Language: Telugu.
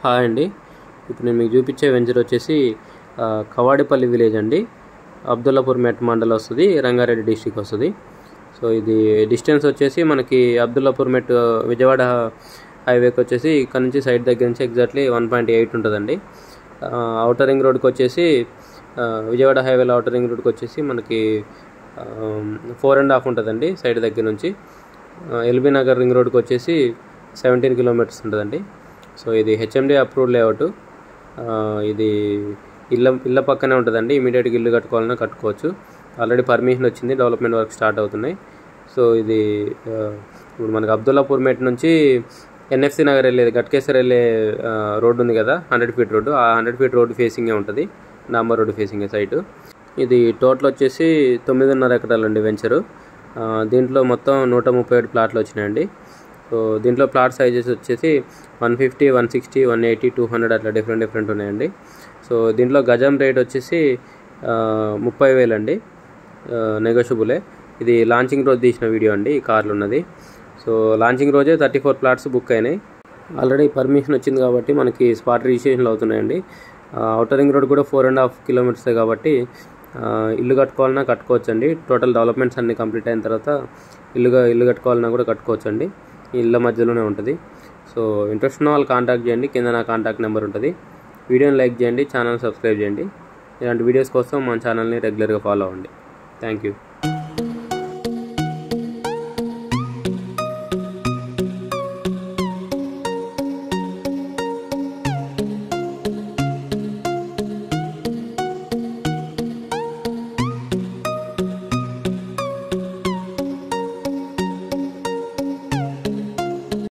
హాయ్ అండి. ఇప్పుడు నేను మీకు చూపించే వెంచర్ వచ్చేసి కవాడిపల్లి విలేజ్ అండి. అబ్దుల్లాపూర్ మెట్ మండల్ వస్తుంది, రంగారెడ్డి డిస్టిక్ వస్తుంది. సో ఇది డిస్టెన్స్ వచ్చేసి మనకి అబ్దుల్లాపూర్ మెట్ విజయవాడ హైవేకి వచ్చేసి ఇక్కడ నుంచి సైడ్ దగ్గర నుంచి ఎగ్జాక్ట్లీ 1.8 ఉంటుందండి. అవుటర్ రింగ్ రోడ్కి వచ్చేసి విజయవాడ హైవేలో అవుటర్ రింగ్ రోడ్కి వచ్చేసి మనకి 4.5 ఉంటుందండి సైడ్ దగ్గర నుంచి. ఎల్బీ నగర్ రింగ్ రోడ్కి వచ్చేసి 17 కిలోమీటర్స్ ఉంటుందండి. సో ఇది హెచ్ఎండి అప్రూవ్డ్ లేఅవుట్. ఇది ఇళ్ళ పక్కనే ఉంటుందండి. ఇమీడియట్గా ఇల్లు కట్టుకోవాలన్నా కట్టుకోవచ్చు. ఆల్రెడీ పర్మిషన్ వచ్చింది, డెవలప్మెంట్ వర్క్ స్టార్ట్ అవుతున్నాయి. సో ఇది ఇప్పుడు మనకి అబ్దుల్లాపూర్ మెట్ నుంచి ఎన్ఎఫ్సి నగర్ వెళ్ళేది గట్కేసర్ వెళ్ళే రోడ్డు ఉంది కదా, 100 ఫీట్ రోడ్డు. ఆ 100 ఫీట్ రోడ్డు ఫేసింగే ఉంటుంది, డాంబర్ రోడ్డు ఫేసింగే సైటు. ఇది టోటల్ వచ్చేసి 9.5 ఎకరాలు అండి వెంచరు. దీంట్లో మొత్తం 137 ప్లాట్లు వచ్చినాయండి. సో దీంట్లో ప్లాట్ సైజెస్ వచ్చేసి 150, 160, 180, 200 అట్లా డిఫరెంట్ ఉన్నాయండి. సో దీంట్లో గజం రేట్ వచ్చేసి 30,000 అండి, నెగోషియబులే. ఇది లాంచింగ్ రోజు తీసిన వీడియో అండి, ఈ కార్లు ఉన్నది. సో లాంచింగ్ రోజే 34 ప్లాట్స్ బుక్ అయినాయి. ఆల్రెడీ పర్మిషన్ వచ్చింది కాబట్టి మనకి స్పాట్ రిజిస్ట్రేషన్లు అవుతున్నాయండి. అవుటర్ రింగ్ రోడ్ కూడా 4.5 కిలోమీటర్సే కాబట్టి ఇల్లు కట్టుకోవాలన్నా కట్టుకోవచ్చండి. టోటల్ డెవలప్మెంట్స్ అన్నీ కంప్లీట్ అయిన తర్వాత ఇల్లు కట్టుకోవాలన్నా కూడా కట్టుకోవచ్చండి. ఇళ్ళ మధ్యలోనే ఉంటుంది. సో ఇంట్రెస్ట్ ఉన్న వాళ్ళు కాంటాక్ట్ చేయండి, కింద నా కాంటాక్ట్ నెంబర్ ఉంటుంది. వీడియోని లైక్ చేయండి, ఛానల్ సబ్స్క్రైబ్ చేయండి. ఇలాంటి వీడియోస్ కోసం మన ఛానల్ని రెగ్యులర్గా ఫాలో అవ్వండి. Thank you.